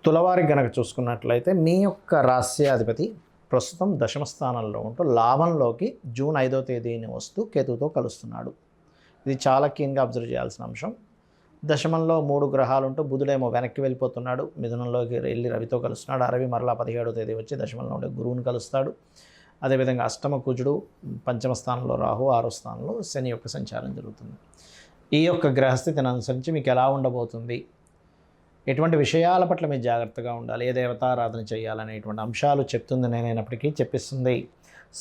తులవారికి గనక చూసుకున్నట్లయితే మీ యొక్క రాస్యాధిపతి ప్రస్తుతం దశమ స్థానంలో ఉంటూ లాభంలోకి జూన్ 5వ తేదీని వస్తూ కేతువుతో కలుస్తున్నాడు. ఇది చాలా కీన్గా అబ్జర్వ్ చేయాల్సిన అంశం. దశమంలో 3 గ్రహాలు ఉంటూ బుధుడేమో వెనక్కి వెళ్ళిపోతున్నాడు, మిథునంలోకి వెళ్ళి రవితో కలుస్తున్నాడు. రవి మరలా 17వ తేదీ వచ్చి దశమంలో ఉండే గురువుని కలుస్తాడు. అదేవిధంగా అష్టమ కుజుడు, పంచమ స్థానంలో రాహు, 6వ స్థానంలో శని యొక్క సంచారం జరుగుతుంది. ఈ యొక్క గ్రహస్థితిని అనుసరించి మీకు ఎలా ఉండబోతుంది, ఎటువంటి విషయాల పట్ల మీరు జాగ్రత్తగా ఉండాలి, ఏ దేవతారాధన చేయాలనేటువంటి అంశాలు చెప్తుంది నేనైనప్పటికీ చెప్పిస్తుంది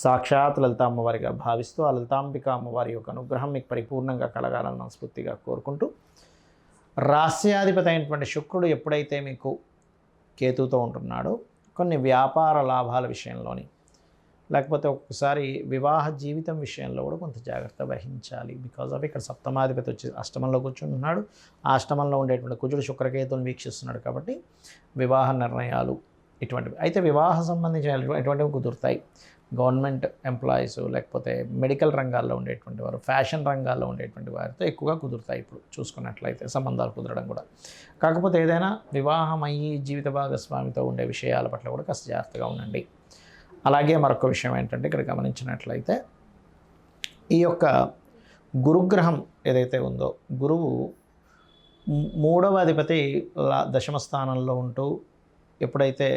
సాక్షాత్ లలిత అమ్మవారిగా భావిస్తూ ఆ లలితాంబిక అమ్మవారి యొక్క అనుగ్రహం మీకు పరిపూర్ణంగా కలగాలని మనస్ఫూర్తిగా కోరుకుంటూ, రాస్యాధిపతి అయినటువంటి శుక్రుడు ఎప్పుడైతే మీకు కేతువుతో ఉంటున్నాడో కొన్ని వ్యాపార లాభాల విషయంలోని, లేకపోతే ఒక్కొక్కసారి వివాహ జీవితం విషయంలో కూడా కొంత జాగ్రత్త వహించాలి. బికాజ్ ఆఫ్ ఇక్కడ సప్తమాధిపతి వచ్చి అష్టమంలో కూర్చుంటున్నాడు. ఆ అష్టమంలో ఉండేటువంటి కుజుడు శుక్రకేతువుని వీక్షిస్తున్నాడు. కాబట్టి వివాహ నిర్ణయాలు ఇటువంటివి అయితే వివాహ సంబంధించిన ఎటువంటివి కుదురుతాయి. గవర్నమెంట్ ఎంప్లాయీస్, లేకపోతే మెడికల్ రంగాల్లో ఉండేటువంటి వారు, ఫ్యాషన్ రంగాల్లో ఉండేటువంటి వారితో ఎక్కువగా కుదురుతాయి ఇప్పుడు చూసుకున్నట్లయితే సంబంధాలు కుదరడం కూడా. కాకపోతే ఏదైనా వివాహం అయ్యి జీవిత భాగస్వామితో ఉండే విషయాల పట్ల కూడా కాస్త జాగ్రత్తగా ఉండండి. అలాగే మరొక విషయం ఏంటంటే ఇక్కడ గమనించినట్లయితే ఈ యొక్క గురుగ్రహం ఏదైతే ఉందో, గురువు 3వ అధిపతి దశమ స్థానంలో ఉంటూ ఎప్పుడైతే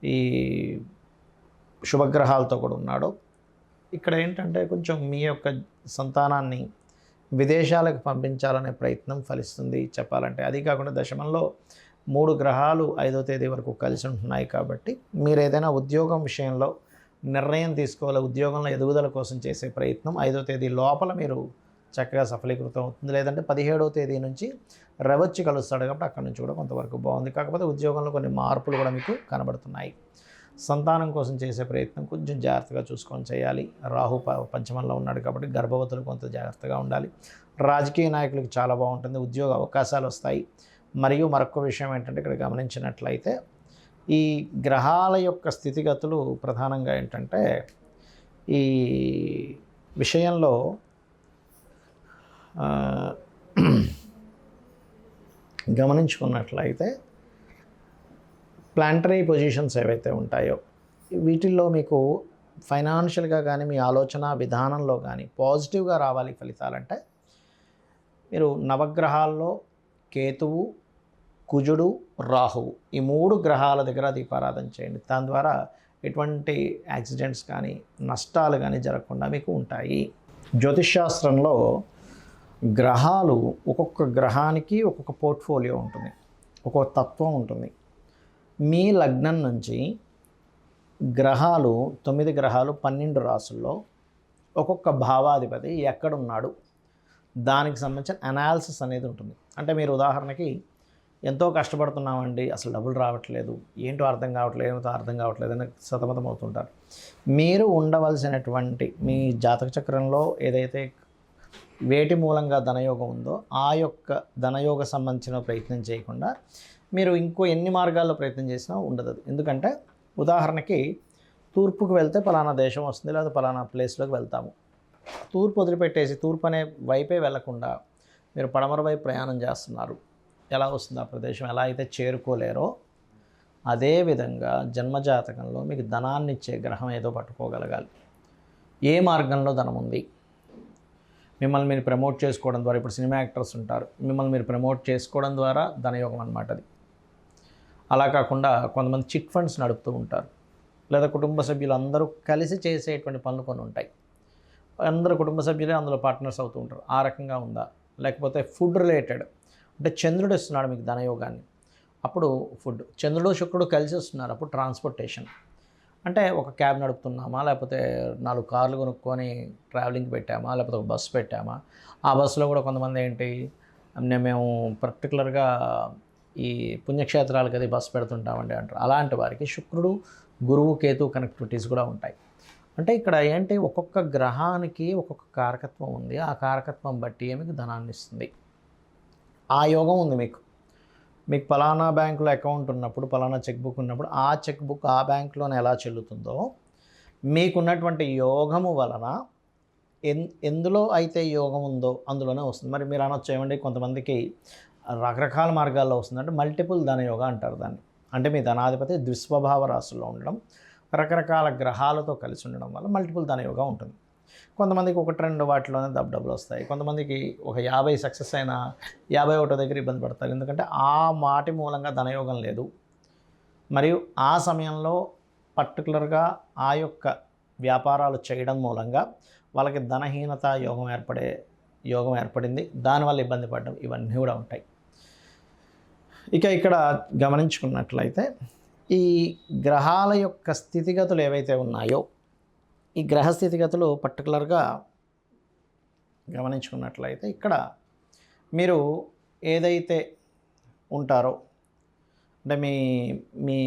ఈ శుభగ్రహాలతో కూడా ఉన్నాడో, ఇక్కడ ఏంటంటే కొంచెం మీ యొక్క సంతానాన్ని విదేశాలకు పంపించాలనే ప్రయత్నం ఫలిస్తుంది చెప్పాలంటే. అది కాకుండా దశమంలో 3 గ్రహాలు 5వ తేదీ వరకు కలిసి ఉంటున్నాయి. కాబట్టి మీరు ఏదైనా ఉద్యోగం విషయంలో నిర్ణయం తీసుకోవాలి, ఉద్యోగంలో ఎదుగుదల కోసం చేసే ప్రయత్నం 5వ తేదీ లోపల మీరు చక్కగా సఫలీకృతం అవుతుంది. లేదంటే 17వ తేదీ నుంచి రవచ్చి కలుస్తాడు కాబట్టి అక్కడి నుంచి కూడా కొంతవరకు బాగుంది. కాకపోతే ఉద్యోగంలో కొన్ని మార్పులు కూడా మీకు కనబడుతున్నాయి. సంతానం కోసం చేసే ప్రయత్నం కొంచెం జాగ్రత్తగా చూసుకొని చేయాలి. రాహు పంచమంలో ఉన్నాడు కాబట్టి గర్భవతులు కొంత జాగ్రత్తగా ఉండాలి. రాజకీయ నాయకులకు చాలా బాగుంటుంది, ఉద్యోగ అవకాశాలు వస్తాయి. మరియు మరొక విషయం ఏంటంటే ఇక్కడ గమనించినట్లయితే ఈ గ్రహాల యొక్క స్థితిగతులు ప్రధానంగా ఏంటంటే ఈ విషయంలో గమనించుకున్నట్లయితే ప్లానటరీ పొజిషన్స్ ఏవైతే ఉంటాయో వీటిల్లో మీకు ఫైనాన్షియల్గా కానీ మీ ఆలోచన విధానంలో కానీ పాజిటివ్గా రావాలి ఫలితాలంటే మీరు నవగ్రహాల్లో కేతువు, కుజుడు, రాహువు ఈ 3 గ్రహాల దగ్గర దీపారాధన చేయండి. దాని ద్వారా ఎటువంటి యాక్సిడెంట్స్ కానీ నష్టాలు కానీ జరగకుండా మీకు ఉంటాయి. జ్యోతిష్శాస్త్రంలో గ్రహాలు ఒక్కొక్క గ్రహానికి ఒక్కొక్క పోర్ట్ఫోలియో ఉంటుంది, ఒక్కొక్క తత్వం ఉంటుంది. మీ లగ్నం నుంచి గ్రహాలు 9 గ్రహాలు 12 రాసుల్లో ఒక్కొక్క భావాధిపతి ఎక్కడున్నాడు దానికి సంబంధించిన అనాలిసిస్ అనేది ఉంటుంది. అంటే మీరు ఉదాహరణకి ఎంతో కష్టపడుతున్నామండి, అసలు డబ్బులు రావట్లేదు, ఏంటో అర్థం కావట్లేదు, ఏమిటో అర్థం కావట్లేదు అని సతమతం అవుతుంటారు. మీరు ఉండవలసినటువంటి మీ జాతక చక్రంలో ఏదైతే వేటి మూలంగా ధనయోగం ఉందో ఆ యొక్క ధనయోగ సంబంధించిన ప్రయత్నం చేయకుండా మీరు ఇంకో ఎన్ని మార్గాల్లో ప్రయత్నం చేసినా ఉండదు. ఎందుకంటే ఉదాహరణకి తూర్పుకు వెళ్తే పలానా దేశం వస్తుంది, లేదా పలానా ప్లేస్లోకి వెళ్తాము. తూర్పు వదిలిపెట్టేసి తూర్పు అనే వైపే వెళ్లకుండా మీరు పడమర వైపు ప్రయాణం చేస్తున్నారు. ఎలా వస్తుంది ఆ ప్రదేశం, ఎలా అయితే చేరుకోలేరో అదేవిధంగా జన్మజాతకంలో మీకు ధనాన్ని ఇచ్చే గ్రహం ఏదో పట్టుకోగలగాలి. ఏ మార్గంలో ధనం ఉంది, మిమ్మల్ని మీరు ప్రమోట్ చేసుకోవడం ద్వారా, ఇప్పుడు సినిమా యాక్టర్స్ ఉంటారు, మిమ్మల్ని మీరు ప్రమోట్ చేసుకోవడం ద్వారా ధనయోగం అన్నమాట అది. అలా కాకుండా కొంతమంది చిట్ ఫండ్స్ నడుపుతూ ఉంటారు, లేదా కుటుంబ సభ్యులు అందరూ కలిసి చేసేటువంటి పనులు కొన్ని ఉంటాయి. అందరూ కుటుంబ సభ్యులే అందులో పార్ట్నర్స్ అవుతూ ఉంటారు. ఆ రకంగా ఉందా? లేకపోతే ఫుడ్ రిలేటెడ్, అంటే చంద్రుడు ఇస్తున్నాడు మీకు ధనయోగాన్ని, అప్పుడు ఫుడ్. చంద్రుడు శుక్రుడు కలిసి వస్తున్నారు, అప్పుడు ట్రాన్స్పోర్టేషన్. అంటే ఒక క్యాబ్ నడుపుతున్నామా, లేకపోతే 4 కార్లు కొనుక్కొని ట్రావెలింగ్కి పెట్టామా, లేకపోతే ఒక బస్సు పెట్టామా. ఆ బస్సులో కూడా కొంతమంది ఏంటి, మేము పర్టికులర్గా ఈ పుణ్యక్షేత్రాలకు అది బస్సు పెడుతుంటామండి అంటారు. అలాంటి వారికి శుక్రుడు, గురువు, కేతు కనెక్టివిటీస్ కూడా ఉంటాయి. అంటే ఇక్కడ ఏంటి, ఒక్కొక్క గ్రహానికి ఒక్కొక్క కారకత్వం ఉంది. ఆ కారకత్వం బట్టి మీకు ధనాన్ని ఇస్తుంది. ఆ యోగం ఉంది మీకు. మీకు పలానా బ్యాంకులో అకౌంట్ ఉన్నప్పుడు, పలానా చెక్ బుక్ ఉన్నప్పుడు ఆ చెక్ బుక్ ఆ బ్యాంకులోనే ఎలా చెల్లుతుందో మీకున్నటువంటి యోగము వలన ఎందులో అయితే యోగం ఉందో అందులోనే వస్తుంది. మరి మీరు అనొచ్చు ఏమండి, కొంతమందికి రకరకాల మార్గాల్లో వస్తుంది అంటే మల్టిపుల్ ధనయోగ అంటారు దాన్ని. అంటే మీ ధనాధిపతి ద్విస్వభావ రాశుల్లో ఉండడం, రకరకాల గ్రహాలతో కలిసి ఉండడం వల్ల మల్టిపుల్ ధనయోగం ఉంటుంది. కొంతమందికి 1-2 వాటిలోనే డబ్బులు వస్తాయి. కొంతమందికి ఒక 50 సక్సెస్ అయినా 51 దగ్గర ఇబ్బంది పడతారు. ఎందుకంటే ఆ మాటి మూలంగా ధనయోగం లేదు. మరియు ఆ సమయంలో పర్టికులర్గా ఆ యొక్క వ్యాపారాలు చేయడం మూలంగా వాళ్ళకి ధనహీనత యోగం ఏర్పడింది. దానివల్ల ఇబ్బంది పడడం ఇవన్నీ కూడా ఉంటాయి. ఇక ఇక్కడ గమనించుకున్నట్లయితే ఈ గ్రహాల యొక్క స్థితిగతులు ఏవైతే ఉన్నాయో, ఈ గ్రహ స్థితిగతులు పర్టికులర్గా గమనించుకున్నట్లయితే ఇక్కడ మీరు ఏదైతే ఉంటారో అంటే మీ మీ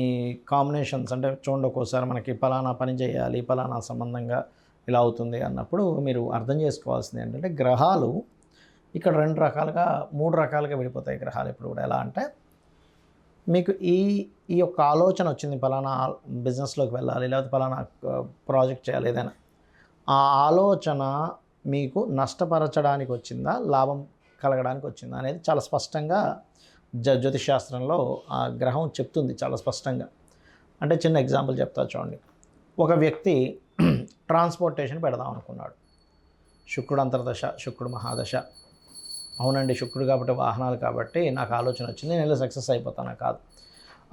కాంబినేషన్స్ అంటే చూడండి, ఒక్కోసారి మనకి పలానా పని చేయాలి, పలానా సంబంధంగా ఇలా అవుతుంది అన్నప్పుడు మీరు అర్థం చేసుకోవాల్సింది ఏంటంటే గ్రహాలు ఇక్కడ 3 రకాలుగా విడిపోతాయి గ్రహాలు. ఇప్పుడు కూడా ఎలా అంటే మీకు ఈ యొక్క ఆలోచన వచ్చింది, పలానా బిజినెస్లోకి వెళ్ళాలి, లేకపోతే పలానా ప్రాజెక్ట్ చేయాలి, ఏదైనా ఆ ఆలోచన మీకు నష్టపరచడానికి వచ్చిందా, లాభం కలగడానికి వచ్చిందా అనేది చాలా స్పష్టంగా జ్యోతిష్ శాస్త్రంలో ఆ గ్రహం చెప్తుంది చాలా స్పష్టంగా. అంటే చిన్న ఎగ్జాంపుల్ చెప్తా చూడండి. ఒక వ్యక్తి ట్రాన్స్పోర్టేషన్ పెడదాం అనుకున్నాడు. శుక్రుడు అంతర్దశ, శుక్రుడు మహాదశ. అవునండి, శుక్రుడు కాబట్టి వాహనాలు కాబట్టి నాకు ఆలోచన వచ్చింది, నేను సక్సెస్ అయిపోతానా? కాదు.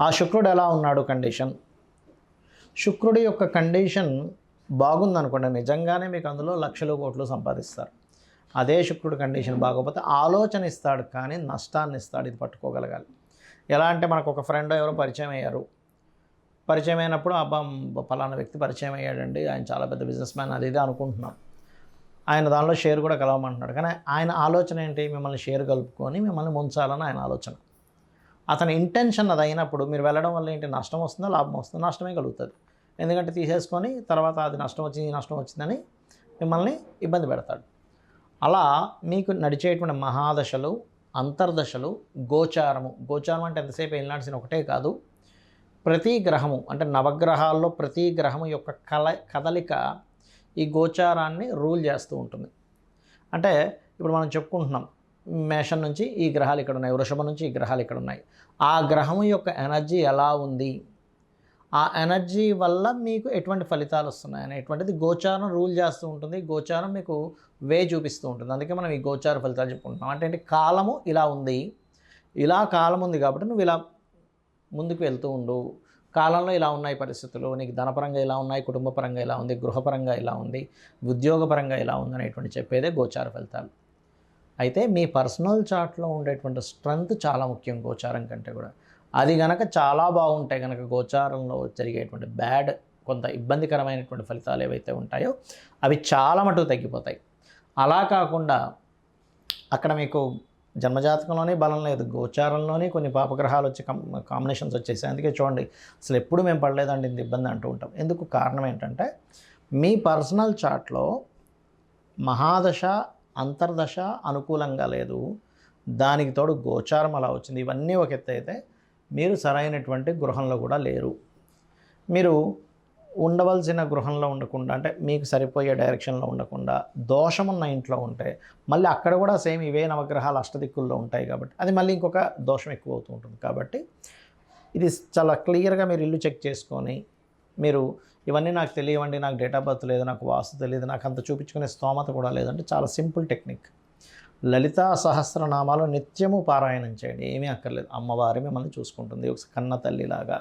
ఆ శుక్రుడు ఎలా ఉన్నాడు కండిషన్, శుక్రుడి యొక్క కండిషన్ బాగుందనుకోండి, నిజంగానే మీకు అందులో లక్షలు కోట్లు సంపాదిస్తారు. అదే శుక్రుడి కండిషన్ బాగోకపోతే ఆలోచన ఇస్తాడు కానీ నష్టాన్ని ఇస్తాడు. ఇది పట్టుకోగలగాలి. ఎలా అంటే మనకు ఒక ఫ్రెండ్ ఎవరో పరిచయం అయ్యారు. పరిచయం అయినప్పుడు అబ్బా పలానా వ్యక్తి పరిచయం అయ్యాడండి, ఆయన చాలా పెద్ద బిజినెస్ మ్యాన్, అది ఇది అనుకుంటున్నాం. ఆయన దానిలో షేర్ కూడా కలవమంటున్నాడు. కానీ ఆయన ఆలోచన ఏంటి, మిమ్మల్ని షేర్ కలుపుకొని మిమ్మల్ని ముంచాలని ఆయన ఆలోచన. అతని ఇంటెన్షన్ అది అయినప్పుడు మీరు వెళ్ళడం వల్ల ఏంటి, నష్టం వస్తుందా లాభం వస్తుందా? నష్టమే కలుగుతుంది. ఎందుకంటే తీసేసుకొని తర్వాత అది నష్టం వచ్చిందని మిమ్మల్ని ఇబ్బంది పెడతాడు. అలా మీకు నడిచేటువంటి మహాదశలు, అంతర్దశలు, గోచారం అంటే ఎంతసేపు వెళ్ళాల్సిన ఒకటే కాదు, ప్రతి గ్రహము అంటే నవగ్రహాల్లో ప్రతి గ్రహము యొక్క కదలిక ఈ గోచారాన్ని రూల్ చేస్తూ ఉంటుంది. అంటే ఇప్పుడు మనం చెప్పుకుంటున్నాం, మేషం నుంచి ఈ గ్రహాలు ఇక్కడ ఉన్నాయి, వృషభం నుంచి ఈ గ్రహాలు ఇక్కడ ఉన్నాయి. ఆ గ్రహం యొక్క ఎనర్జీ ఎలా ఉంది, ఆ ఎనర్జీ వల్ల మీకు ఎటువంటి ఫలితాలు వస్తున్నాయి అనేటువంటిది గోచారం రూల్ చేస్తూ ఉంటుంది. గోచారం మీకు చూపిస్తూ ఉంటుంది. అందుకే మనం ఈ గోచార ఫలితాలు చెప్పుకుంటున్నాం. అంటే కాలము ఇలా ఉంది, ఇలా కాలం ఉంది కాబట్టి నువ్వు ఇలా ముందుకు వెళ్తూ ఉండు, కాలంలో ఇలా ఉన్నాయి పరిస్థితులు, నీకు ధనపరంగా ఇలా ఉన్నాయి, కుటుంబపరంగా ఇలా ఉంది, గృహపరంగా ఇలా ఉంది, ఉద్యోగపరంగా ఇలా ఉంది అనేటువంటి చెప్పేదే గోచార ఫలితాలు. అయితే మీ పర్సనల్ చార్ట్లో ఉండేటువంటి స్ట్రెంగ్త్ చాలా ముఖ్యం గోచారం కంటే కూడా. అది కనుక చాలా బాగుంటాయి కనుక గోచారంలో జరిగేటువంటి కొంత ఇబ్బందికరమైనటువంటి ఫలితాలు ఏవైతే ఉంటాయో అవి చాలా మటుకు తగ్గిపోతాయి. అలా కాకుండా అక్కడ మీకు జన్మజాతకంలోనే బలం లేదు, గోచారంలోనే కొన్ని పాపగ్రహాలు వచ్చి కాంబినేషన్స్ వచ్చేసాయి. అందుకే చూడండి, అసలు ఎప్పుడు మేము పడలేదండి ఇంత ఇబ్బంది అంటూ ఉంటాం. ఎందుకు కారణం ఏంటంటే మీ పర్సనల్ చార్ట్లో మహాదశ, అంతర్దశ అనుకూలంగా లేదు, దానికి తోడు గోచారం అలా వచ్చింది. ఇవన్నీ ఒక ఎత్తు అయితే మీరు సరైనటువంటి గృహంలో కూడా లేరు. మీరు ఉండవలసిన గృహంలో ఉండకుండా, అంటే మీకు సరిపోయే డైరెక్షన్లో ఉండకుండా దోషమున్న ఇంట్లో ఉంటే మళ్ళీ అక్కడ కూడా సేమ్ ఇవే నవగ్రహాలు అష్టదిక్కుల్లో ఉంటాయి కాబట్టి అది మళ్ళీ ఇంకొక దోషం ఎక్కువ అవుతూ ఉంటుంది. కాబట్టి ఇది చాలా క్లియర్గా మీరు ఇల్లు చెక్ చేసుకొని, మీరు ఇవన్నీ నాకు తెలియవండి, నాకు డేట్ ఆఫ్ బర్త్ లేదు, నాకు వాస్తు తెలియదు, నాకు అంత చూపించుకునే స్తోమత కూడా లేదంటే చాలా సింపుల్ టెక్నిక్. లలితా సహస్రనామాలు నిత్యము పారాయణం చేయండి, ఏమీ అక్కర్లేదు. అమ్మవారి మిమ్మల్ని చూసుకుంటుంది, ఒక కన్న తల్లిలాగా.